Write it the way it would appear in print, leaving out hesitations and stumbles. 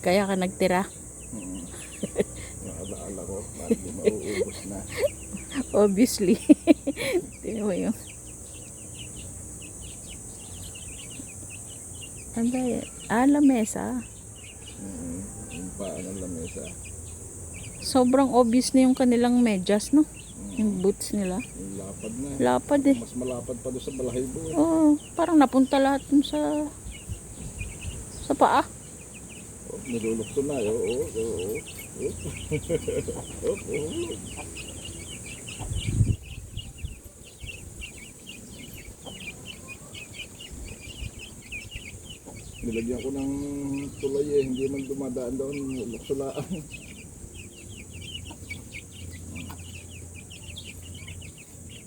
Kaya ka nagtira. Hmm. Naalaala ko, bago mauubos na. Obviously. Tingnan mo yung... Ano ba yan? Lamesa. Yung paa ng lamesa. Sobrang obvious na yung kanilang medyas, no? Yung boots nila. Yung lapad na. Lapad eh. Mas malapad pa doon sa balahibo eh. Oo, parang napunta lahat dun sa paa. Oh, nilulukto na. Oo. Nilagyan ko ng tulay eh. Hindi man dumadaan doon. Luksulaan.